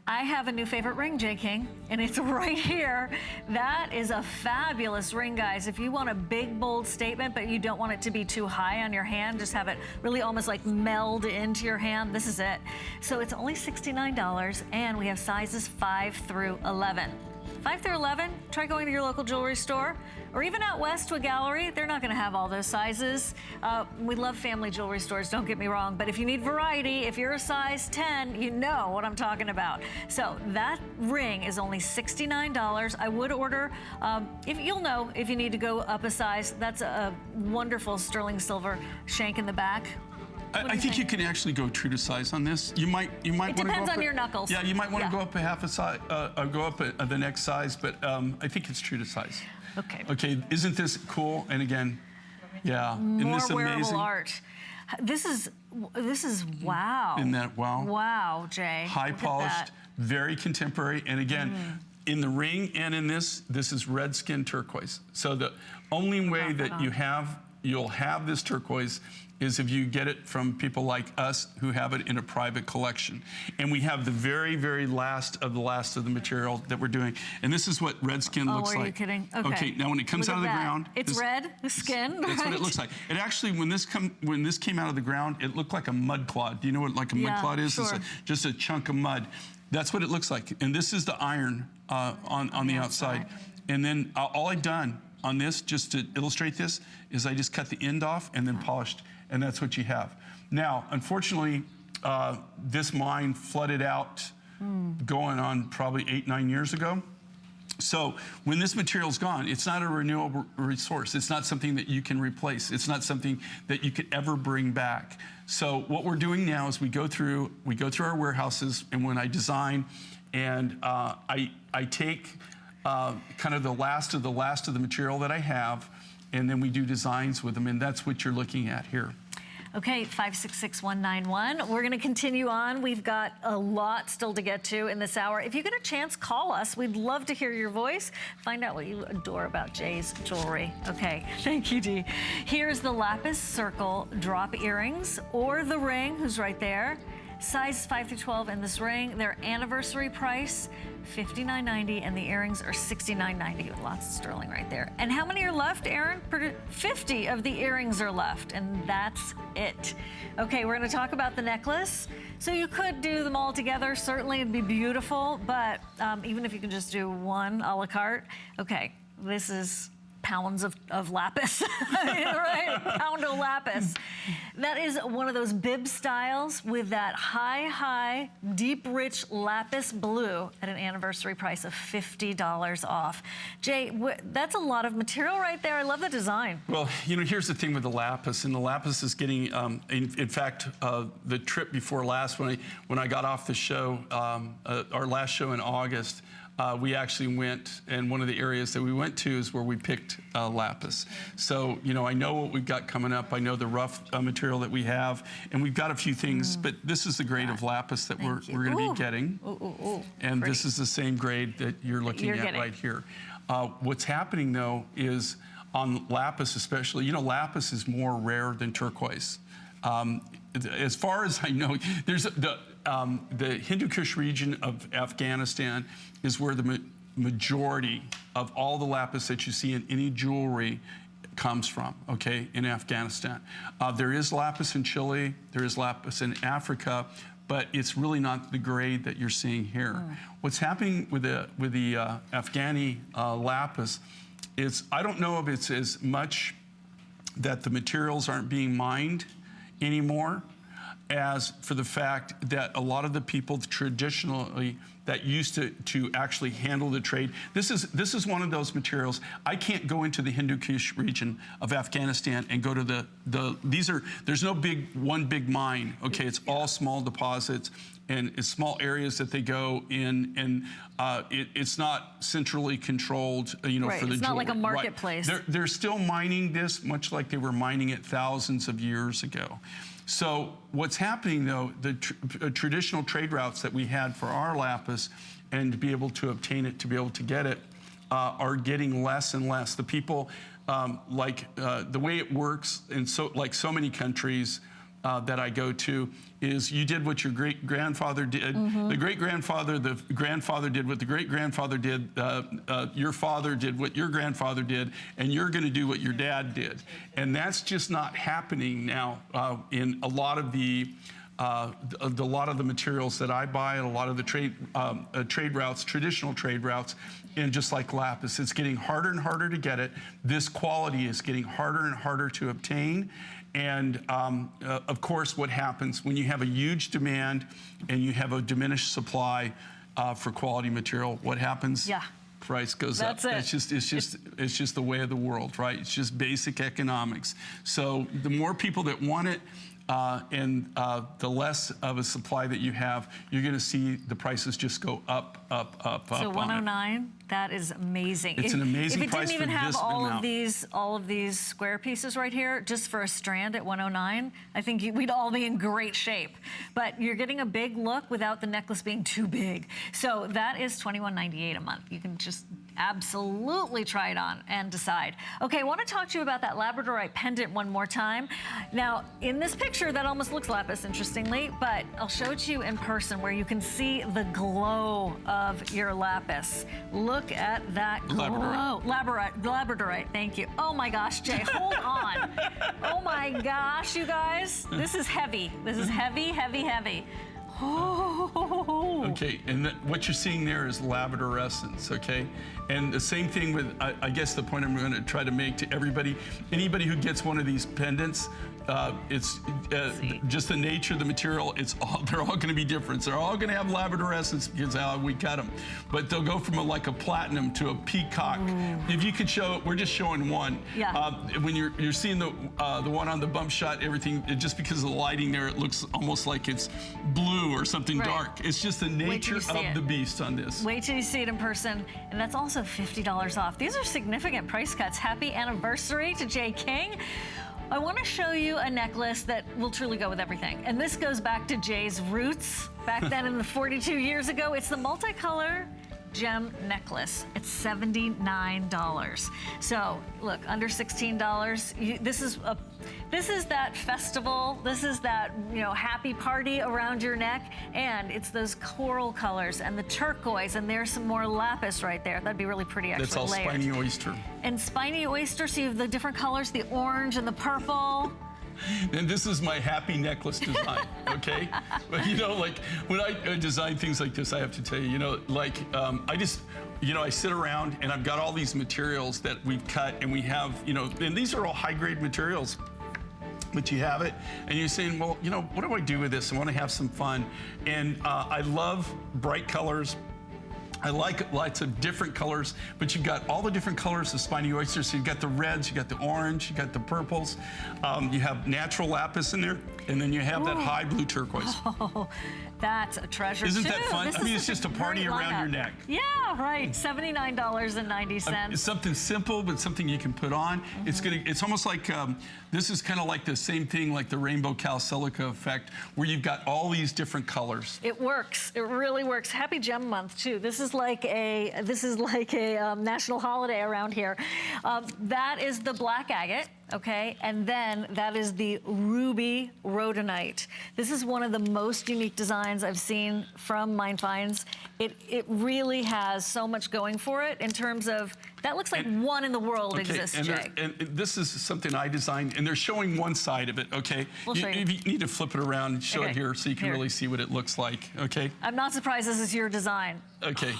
I have a new favorite ring, J. King, and it's right here. That is a fabulous ring, guys. If you want a big, bold statement, but you don't want it to be too high on your hand, just have it really almost like meld into your hand, this is it. So it's only $69, and we have sizes 5 through 11. 5 through 11, try going to your local jewelry store or even out west to a gallery. They're not going to have all those sizes. We love family jewelry stores, don't get me wrong, but if you need variety, if you're a size 10, you know what I'm talking about. So that ring is only $69. I would order, if you'll know if you need to go up a size. That's a wonderful sterling silver shank in the back. I think you can actually go true to size on this. You might want to go up. It depends on your knuckles. Yeah, you might want to go up a half a size, go up the next size, but I think it's true to size. Okay. Okay, isn't this cool? And again, yeah, isn't this More wearable amazing? art. This is wow. Isn't that wow? Wow, Jay. High polished, very contemporary, and again, in the ring and in this is red skin turquoise. So the only way that you'll have this turquoise is if you get it from people like us who have it in a private collection. And we have the very, very last of the material that we're doing. And this is what red skin looks like. Oh, are you kidding? Okay. Okay, now when it comes out of the ground. It's red, the skin, That's what it looks like. It actually, when this came out of the ground, it looked like a mud clod. Do you know what like a mud clod is? Sure. It's just a chunk of mud. That's what it looks like. And this is the iron on the outside. And then all I've done on this, just to illustrate this, is I just cut the end off and then polished. And that's what you have. Now, unfortunately, this mine flooded out going on probably 8-9 years ago. So when this material's gone, it's not a renewable resource. It's not something that you can replace. It's not something that you could ever bring back. So what we're doing now is we go through our warehouses, and when I design, and I take kind of the last of the material that I have, and then we do designs with them, and that's what you're looking at here. Okay, 566-191. We're going to continue on. We've got a lot still to get to in this hour. If you get a chance, call us. We'd love to hear your voice. Find out what you adore about Jay's jewelry. Okay, thank you, Dee. Here's the lapis circle drop earrings, or the ring, who's right there. Size 5 through 12 in this ring. Their anniversary price, $59.90, and the earrings are $69.90. Lots of sterling right there. And how many are left, Aaron? 50 of the earrings are left, and that's it. Okay, we're going to talk about the necklace. So you could do them all together. Certainly, it'd be beautiful, but even if you can just do one a la carte. Okay, this is pounds of lapis, right? Pound of lapis. That is one of those bib styles with that high, deep, rich lapis blue at an anniversary price of $50 off. Jay, that's a lot of material right there. I love the design. Well, you know, here's the thing with the lapis, and the lapis is getting, in fact, the trip before last, when I got off the show, our last show in August, we actually went, and one of the areas that we went to is where we picked lapis. So, you know, I know what we've got coming up. I know the rough material that we have, and we've got a few things, but this is the grade of lapis that we're going to be getting. And pretty. this is the same grade that you're looking at right here. What's happening, though, is on lapis especially, you know, lapis is more rare than turquoise. As far as I know, there's the Hindu Kush region of Afghanistan is where the majority of all the lapis that you see in any jewelry comes from, okay, in Afghanistan. There is lapis in Chile, there is lapis in Africa, but it's really not the grade that you're seeing here. What's happening with the Afghani lapis is, I don't know if it's as much that the materials aren't being mined anymore. as for the fact that a lot of the people traditionally that used to actually handle the trade. This is one of those materials. I can't go into the Hindu Kush region of Afghanistan and go to there's no one big mine, okay? It's all small deposits and it's small areas that they go in, and it's not centrally controlled, you know, right. for the It's not like a jewelry. marketplace. Right. They're still mining this much like they were mining it thousands of years ago. So what's happening, though, the traditional trade routes that we had for our lapis and to be able to obtain it, to be able to get it, are getting less and less. The people, the way it works in so many countries that I go to, is you did what your great-grandfather did, the great-grandfather, the grandfather did what the great-grandfather did, your father did what your grandfather did, and you're going to do what your dad did. And that's just not happening now in a lot of the materials that I buy, and a lot of the trade routes, traditional trade routes, and just like lapis, it's getting harder and harder to get it. This quality is getting harder and harder to obtain. And of course, what happens when you have a huge demand and you have a diminished supply for quality material? What happens? Yeah. Price goes That's up. it. It's just the way of the world, right? It's just basic economics. So the more people that want it, and the less of a supply that you have, you're going to see the prices just go up, up, up, up. So 109, that is amazing. It's an amazing price If it didn't even for have this amount. all of these square pieces right here, just for a strand at 109, I think we'd all be in great shape. But you're getting a big look without the necklace being too big. So that is $21.98 a month. You can just absolutely try it on and decide. Okay, I want to talk to you about that labradorite pendant one more time. Now, in this picture, that almost looks lapis, interestingly, but I'll show it to you in person where you can see the glow of your lapis. Look at that glow. Labradorite, thank you. Oh my gosh, Jay, hold on. Oh my gosh, you guys, this is heavy. This is heavy, heavy, heavy. Oh. Okay, and what you're seeing there is labradorescence, okay? And the same thing with, I guess the point I'm going to try to make to everybody, anybody who gets one of these pendants, it's just the nature of the material, they're all going to be different. They're all going to have labradorescence because how we cut them. But they'll go from like a platinum to a peacock. If you could show it, we're just showing one. Yeah. When you're seeing the one on the bump shot, everything, just because of the lighting there, it looks almost like it's blue or something dark. It's just the nature of the beast on this. Wait till you see it in person, and that's also $50 off. These are significant price cuts. Happy anniversary to Jay King. I want to show you a necklace that will truly go with everything. And this goes back to Jay's roots back then in the 42 years ago. It's the multicolor gem necklace. It's $79. So look, under $16. This is that festival. This is that, you know, happy party around your neck, and it's those coral colors and the turquoise, and there's some more lapis right there. That'd be really pretty, actually. That's all layered. spiny oyster. And spiny oyster. So you have the different colors, the orange and the purple. And this is my happy necklace design, okay? But you know, like when I design things like this, I have to tell you, you know, like I sit around and I've got all these materials that we've cut, and we have, you know, and these are all high-grade materials. But you have it, and you're saying, well, you know, what do I do with this? I want to have some fun. And I love bright colors. I like lots of different colors, but you've got all the different colors of spiny oyster. So you've got the reds, you got the orange, you got the purples. You have natural lapis in there, and then you have that high blue turquoise. Oh, that's a treasure. Isn't too. that fun? I mean, it's just a party great around lineup. your neck. Yeah, right. $79.90. It's something simple, but something you can put on. It's almost like this is kind of like the same thing, like the rainbow calsilica effect, where you've got all these different colors. It works. It really works. Happy Gem Month too. This is like a national holiday around here. That is the black agate. Okay, and then that is the ruby rhodonite. This is one of the most unique designs I've seen from Mine Finds. It really has so much going for it in terms of, that looks like one in the world exists, Jay. And this is something I designed, and they're showing one side of it, okay? We'll show you. You need to flip it around and show it here so you can really see what it looks like, okay? I'm not surprised this is your design. Okay.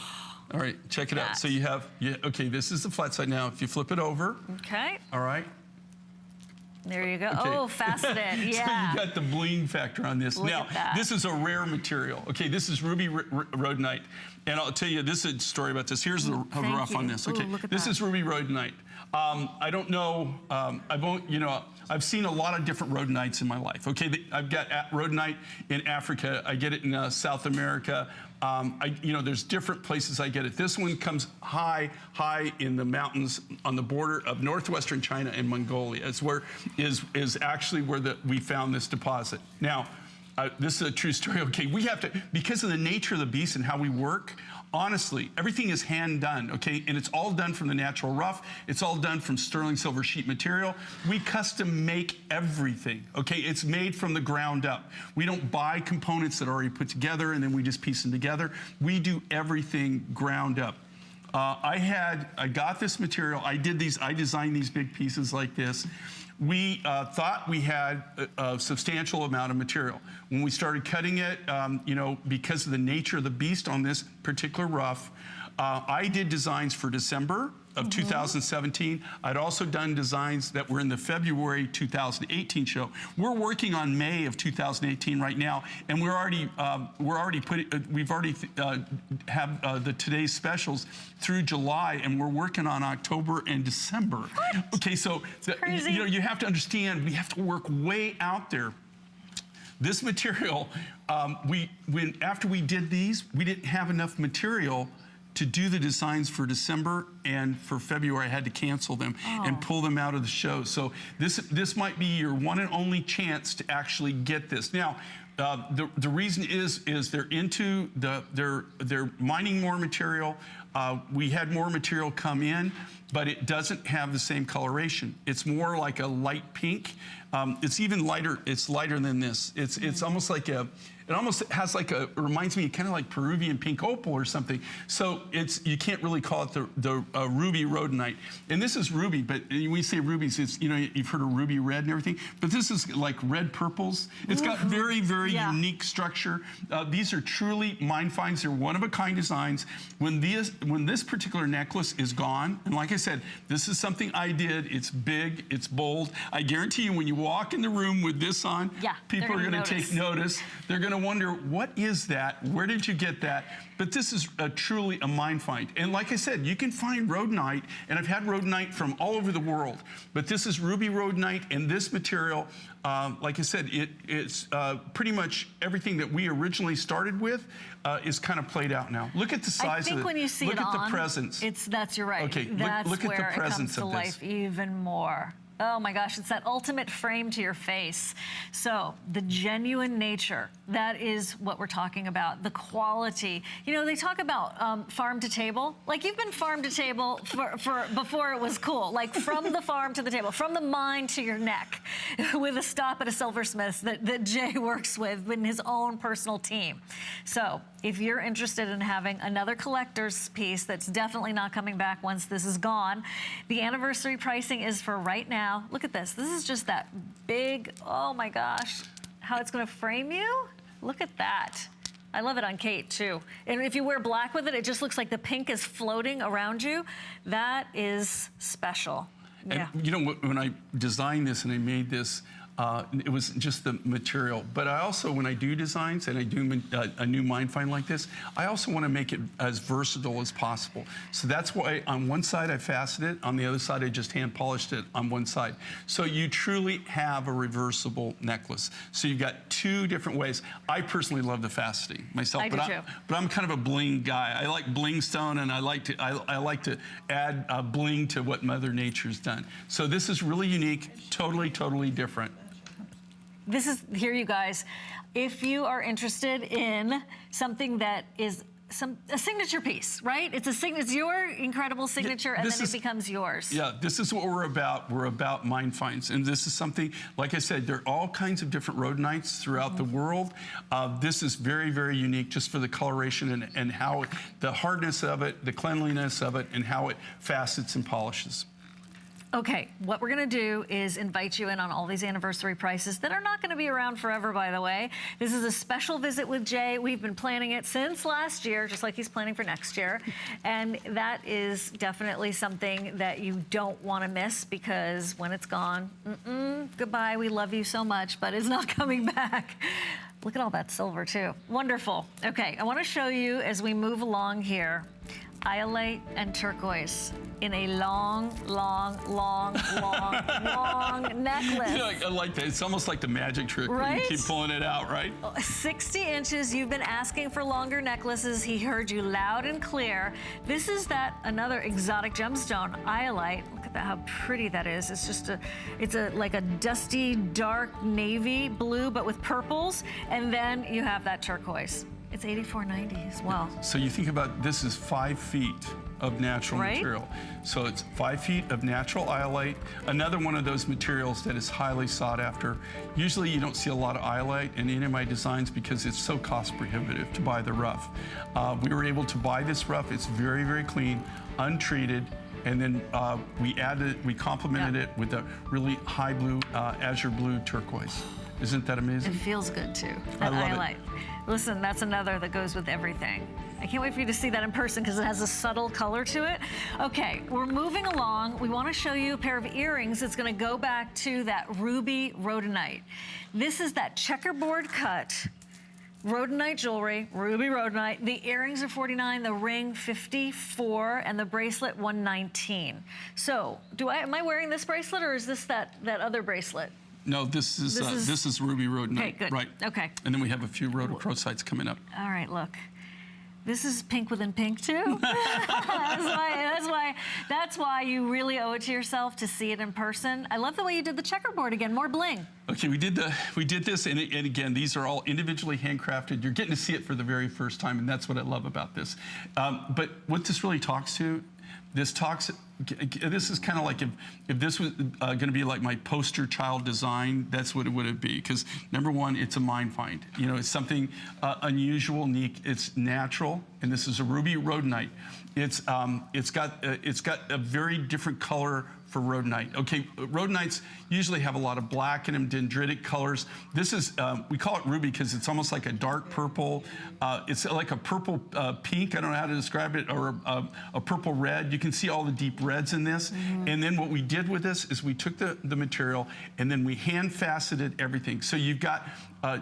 All right, check it out. So you have, okay, this is the flat side now. If you flip it over. Okay. All right. There you go. Okay. Oh, faceted. Yeah. So you got the bling factor on this. Look now, at that. this is a rare material. Okay, this is ruby rhodonite. And I'll tell you, this is a story about this. Here's the rough on this. Okay, this is ruby rhodonite. I don't know, I've seen a lot of different rhodonites in my life. Okay, I've got rhodonite in Africa. I get it in South America. There's different places I get it. This one comes high in the mountains on the border of northwestern China and Mongolia. It's where is actually where we found this deposit. Now, this is a true story. Okay, we have to, because of the nature of the beast and how we work, honestly, everything is hand done, okay? And it's all done from the natural rough. It's all done from sterling silver sheet material. We custom make everything, okay? It's made from the ground up. We don't buy components that are already put together and then we just piece them together. We do everything ground up. I got this material. I designed these big pieces like this. We thought we had a substantial amount of material. When we started cutting it, because of the nature of the beast on this particular rough, I did designs for December of 2017. I'd also done designs that were in the February 2018 show. We're working on May of 2018 right now, and we've already have the today's specials through July, and we're working on October and December. What? Okay, so you have to understand, we have to work way out there. This material, after we did these, we didn't have enough material to do the designs for December, and for February I had to cancel them and pull them out of the show. So this might be your one and only chance to actually get this. Now, the reason is they're into they're mining more material. We had more material come in, but it doesn't have the same coloration. It's more like a light pink. It's even lighter. It's lighter than this. It's almost like it almost has like it reminds me kind of like Peruvian pink opal or something. So you can't really call it the ruby rhodonite. And this is ruby, but when we say rubies, it's, you've heard of ruby red and everything, but this is like red purples. It's got very, very unique structure. These are truly mine finds. They're one-of-a-kind designs. When this particular necklace is gone, and like I said, this is something I did. It's big, it's bold. I guarantee you when you walk in the room with this on, people are gonna take notice. They're gonna wonder, what is that? Where did you get that? But this is truly a mine find. And like I said, you can find rhodonite, and I've had rhodonite from all over the world, but this is ruby rhodonite, and this material, like I said, it's pretty much everything that we originally started with is kind of played out now. Look at the size of it. I think when you see look it at on, the presence. You're right. Okay, that's look at where the presence it comes to of this. life even more. Oh my gosh, it's that ultimate frame to your face. So the genuine nature, that is what we're talking about. The quality. They talk about farm to table. Like, you've been farm to table for before it was cool. Like, from the farm to the table, from the mine to your neck, with a stop at a silversmith that Jay works with in his own personal team. So if you're interested in having another collector's piece that's definitely not coming back once this is gone, the anniversary pricing is for right now. Look at this. This is just that big, oh my gosh, how it's going to frame you. Look at that. I love it on Kate too. And if you wear black with it, it just looks like the pink is floating around you. That is special. And when I designed this and I made this, it was just the material. But I also, when I do designs and I do a new mine find like this, I also want to make it as versatile as possible. So that's why on one side I faceted it, on the other side I just hand polished it on one side. So you truly have a reversible necklace. So you've got two different ways. I personally love the faceting myself, but I'm kind of a bling guy. I like bling stone, and I like to add bling to what Mother Nature's done. So this is really unique, totally different. This is, here you guys, if you are interested in something that is a signature piece, right? It's your incredible signature, and then it becomes yours. Yeah, this is what we're about. We're about mine finds, and this is something, like I said, there are all kinds of different rhodonites throughout the world. This is very, very unique just for the coloration and how the hardness of it, the cleanliness of it, and how it facets and polishes. Okay, what we're gonna do is invite you in on all these anniversary prices that are not gonna be around forever, by the way. This is a special visit with Jay. We've been planning it since last year, just like he's planning for next year. And that is definitely something that you don't wanna miss, because when it's gone, goodbye, we love you so much, but it's not coming back. Look at all that silver too. Wonderful. Okay, I wanna show you as we move along here, iolite and turquoise in a long necklace. You know, I like that. It's almost like the magic trick where Right? you keep pulling it out, right? 60 inches. You've been asking for longer necklaces. He heard you loud and clear. This is another exotic gemstone, iolite. Look at that, how pretty that is. It's just like a dusty, dark navy blue, but with purples. And then you have that turquoise. It's $84.90 as well. So you think about this is 5 feet of natural Right? material. So it's 5 feet of natural iolite. Another one of those materials that is highly sought after. Usually you don't see a lot of iolite in any of my designs because it's so cost prohibitive to buy the rough. We were able to buy this rough. It's very, very clean, untreated. And then we complemented it with a really high blue, azure blue turquoise. Isn't that amazing? It feels good too, I that love it. iolite. Listen, that's another that goes with everything. I can't wait for you to see that in person because it has a subtle color to it. Okay, we're moving along. We want to show you a pair of earrings that's going to go back to that ruby rhodonite. This is that checkerboard cut rhodonite jewelry, ruby rhodonite. The earrings are $49, the ring $54, and the bracelet $119. So, am I wearing this bracelet or is this that other bracelet? No, this is ruby rhodonite. Okay, good. Right. Okay. And then we have a few rhodochrosites coming up. All right, look. This is pink within pink too. That's why you really owe it to yourself to see it in person. I love the way you did the checkerboard again, more bling. Okay, we did this, and again, these are all individually handcrafted. You're getting to see it for the very first time, and that's what I love about this. But what this really talks to, this is kind of like if this was going to be like my poster child design, that's what it would be. Because number one, it's a mind find. You know, it's something unusual, unique. It's natural, and this is a ruby rhodonite. It's got a very different color for rhodonite. Okay, rhodonites usually have a lot of black in them, dendritic colors. This is, we call it ruby because it's almost like a dark purple. It's like a purple pink, I don't know how to describe it, or a purple red. You can see all the deep reds in this. And then what we did with this is we took the material and then we hand faceted everything. So you've got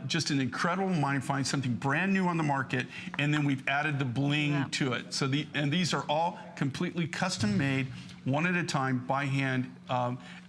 just an incredible mind find, something brand new on the market, and then we've added the bling to it. So these are all completely custom made, one at a time, by hand.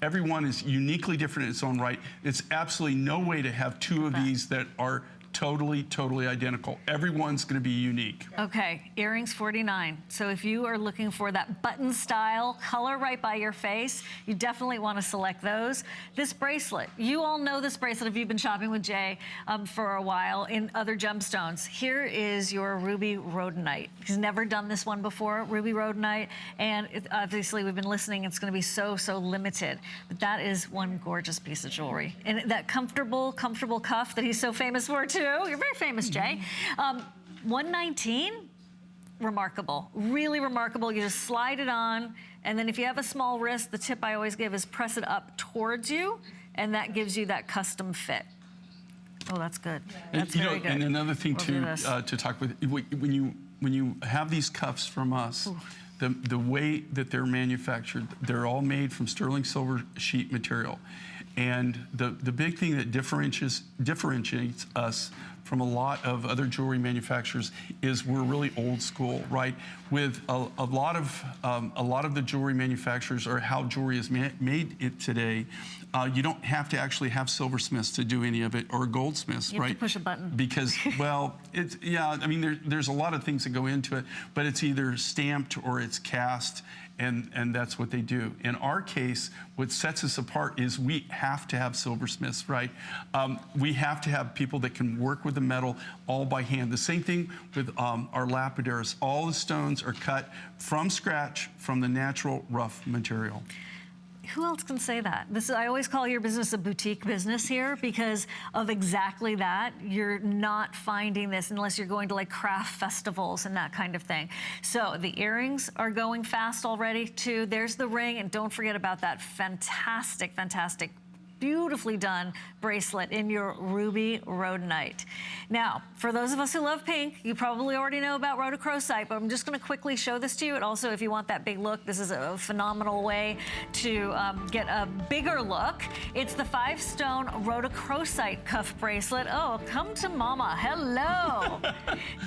Every one is uniquely different in its own right. It's absolutely no way to have two of these that are totally identical. Everyone's going to be unique. Okay, earrings $49. So if you are looking for that button style color right by your face, you definitely want to select those. This bracelet, you all know this bracelet if you've been shopping with Jay for a while in other gemstones. Here is your ruby rhodonite. He's never done this one before, ruby rhodonite, and obviously we've been listening, it's going to be so limited. But that is one gorgeous piece of jewelry. And that comfortable cuff that he's so famous for too. You're very famous, Jay. $119, remarkable, really remarkable. You just slide it on, and then if you have a small wrist, the tip I always give is press it up towards you, and that gives you that custom fit. Oh, that's good. That's very good. And another thing to talk with, when you have these cuffs from us, the way that they're manufactured, they're all made from sterling silver sheet material. And the big thing that differentiates us from a lot of other jewelry manufacturers is we're really old school, right? With a lot of the jewelry manufacturers, or how jewelry is made today, you don't have to actually have silversmiths to do any of it, or goldsmiths, you right? have to push a button. Because, well, I mean, there's a lot of things that go into it, but it's either stamped or it's cast, and that's what they do. In our case, what sets us apart is we have to have silversmiths, right? We have to have people that can work with the metal all by hand. The same thing with our lapidaries. All the stones are cut from scratch from the natural rough material. who else can say that? I always call your business a boutique business here because of exactly that. You're not finding this unless you're going to like craft festivals and that kind of thing. So the earrings are going fast already too. There's the ring, and don't forget about that fantastic, fantastic, beautifully done bracelet in your ruby rhodonite. Now, for those of us who love pink, you probably already know about rhodochrosite, but I'm just going to quickly show this to you. And also, if you want that big look, this is a phenomenal way to get a bigger look. It's the 5-stone rhodochrosite cuff bracelet. Oh, come to mama. Hello.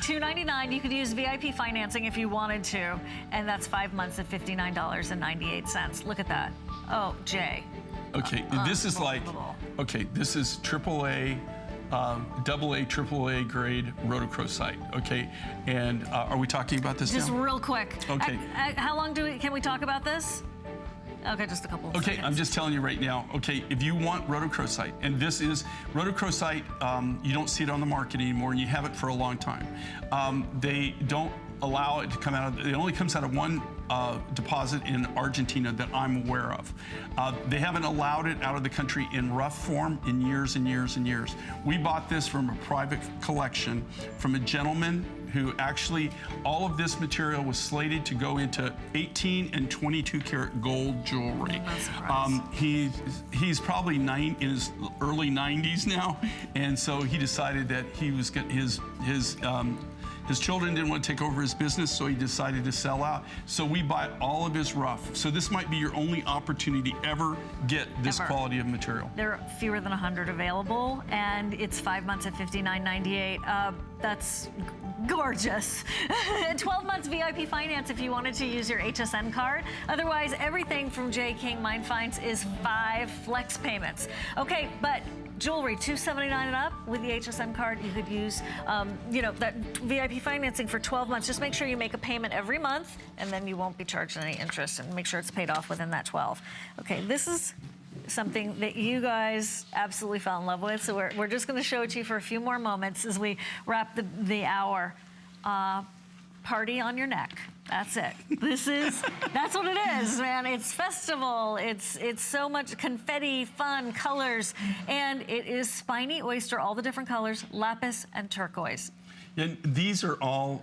$299. You could use VIP financing if you wanted to, and that's 5 months at $59.98. Look at that. Oh, Jay. Okay, this is like, okay, this is AAA, AA, AAA grade rhodochrosite, okay? And are we talking about this Just now? real quick. Okay. How long can we talk about this? Okay, just a couple of Okay, seconds. I'm just telling you right now, okay, if you want rhodochrosite, and this is rhodochrosite, you don't see it on the market anymore, and you have it for a long time. They don't allow it to come out of, it only comes out of one deposit in Argentina that I'm aware of. They haven't allowed it out of the country in rough form in years and years and years. We bought this from a private collection from a gentleman who actually, all of this material was slated to go into 18 and 22 karat gold jewelry. He's probably in his early 90s now, and so he decided that he was getting his children didn't want to take over his business, so he decided to sell out. So we bought all of his rough. So this might be your only opportunity to ever get this quality of material. There are fewer than 100 available, and it's 5 months at $59.98. That's gorgeous. 12 months VIP finance if you wanted to use your HSN card. Otherwise, everything from J. King Mine Finds is 5 flex payments. Okay, but jewelry, $279 and up with the HSN card. You could use, that VIP financing for 12 months. Just make sure you make a payment every month, and then you won't be charged any interest, and make sure it's paid off within that 12. Okay, this is something that you guys absolutely fell in love with. So we're just going to show it to you for a few more moments as we wrap the hour. Party on your neck. That's it. That's what it is, man. It's festival. It's so much confetti, fun, colors, and it is spiny oyster, all the different colors, lapis and turquoise. And these are all,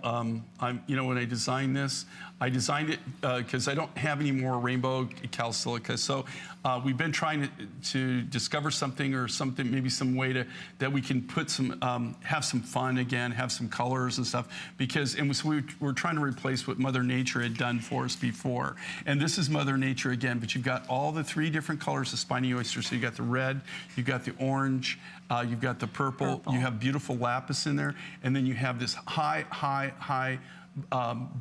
when I designed this, I designed it because I don't have any more rainbow cal silica. So we've been trying to discover something or something, maybe some way that we can put some, have some fun again, have some colors and stuff. So we're trying to replace what Mother Nature had done for us before. And this is Mother Nature again, but you've got all the 3 different colors of spiny oyster. So you got the red, you've got the orange, you've got the purple, you have beautiful lapis in there, and then you have this high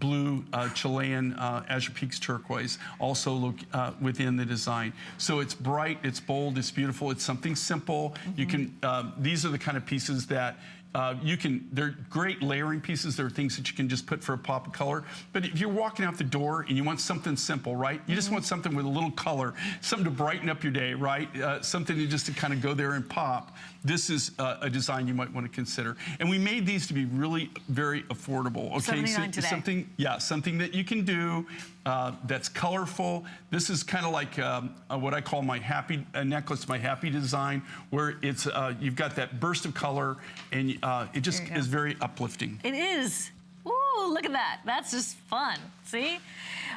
blue Chilean Azure Peaks turquoise also within the design. So it's bright, it's bold, it's beautiful, it's something simple. You can, these are the kind of pieces that they're great layering pieces. They're things that you can just put for a pop of color. But if you're walking out the door and you want something simple, right? You just want something with a little color, something to brighten up your day, right? Something to kind of go there and pop. This is a design you might want to consider. And we made these to be really very affordable. Okay, $79 today. Something that you can do that's colorful. This is kind of like what I call my happy necklace, my happy design, where it's you've got that burst of color, and it just is very uplifting. It is. Ooh, look at that. That's just fun. See?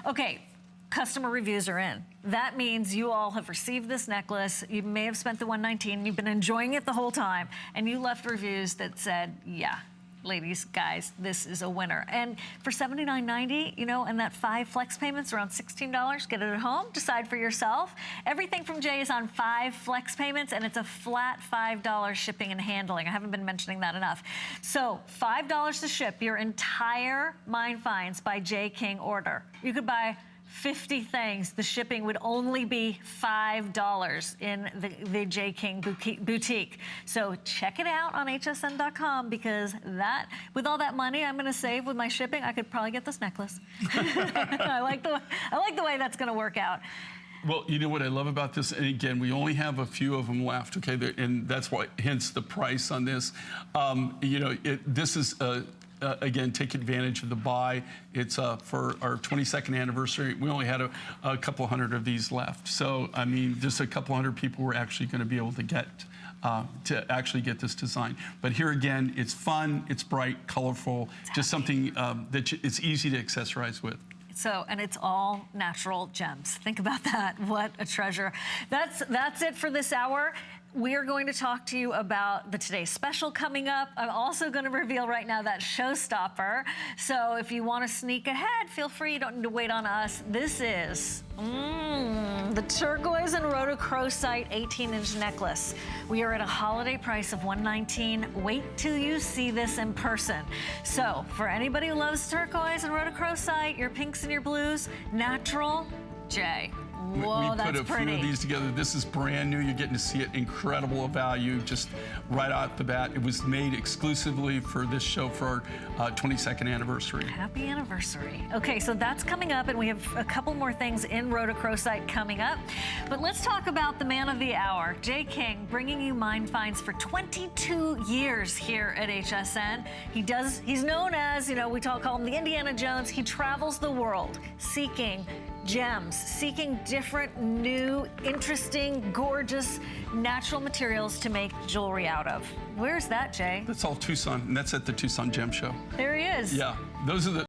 Okay. Customer reviews are in. That means you all have received this necklace. You may have spent the $119. You've been enjoying it the whole time, and you left reviews that said, yeah, ladies, guys, this is a winner. And for $79.90, and that 5 flex payments, around $16, get it at home, decide for yourself. Everything from Jay is on 5 flex payments, and it's a flat $5 shipping and handling. I haven't been mentioning that enough. So $5 to ship your entire Mine Finds by J. King order. You could buy 50 things. The shipping would only be $5 in the J. King boutique. So check it out on hsn.com, because with all that money I'm going to save with my shipping, I could probably get this necklace. I like the way that's going to work out. Well, you know what I love about this, and again, we only have a few of them left, okay, and that's why, hence the price on this. This is again, take advantage of the buy. It's for our 22nd anniversary. We only had a couple hundred of these left. So, I mean, just a couple hundred people were actually going to be able to get this design. But here again, it's fun, it's bright, colorful, just something that it's easy to accessorize with. So, and it's all natural gems. Think about that. What a treasure. That's it for this hour. We are going to talk to you about the Today's Special coming up. I'm also going to reveal right now that showstopper. So if you want to sneak ahead, feel free. You don't need to wait on us. This is the turquoise and rhodochrosite 18-inch necklace. We are at a holiday price of $119. Wait till you see this in person. So for anybody who loves turquoise and rhodochrosite, your pinks and your blues, natural, Jay. Whoa, we that's put a pretty. few of these together. This is brand new. You're getting to see it. Incredible value just right out the bat. It was made exclusively for this show for our 22nd anniversary. Happy anniversary. Okay, so that's coming up, and we have a couple more things in rhodochrosite coming up. But let's talk about the man of the hour, Jay King, bringing you Mind Finds for 22 years here at HSN. He's known as, we call him the Indiana Jones. He travels the world seeking gems, seeking different, new, interesting, gorgeous, natural materials to make jewelry out of. Where's that, Jay? That's all Tucson, and that's at the Tucson Gem Show. There he is. Yeah, those are the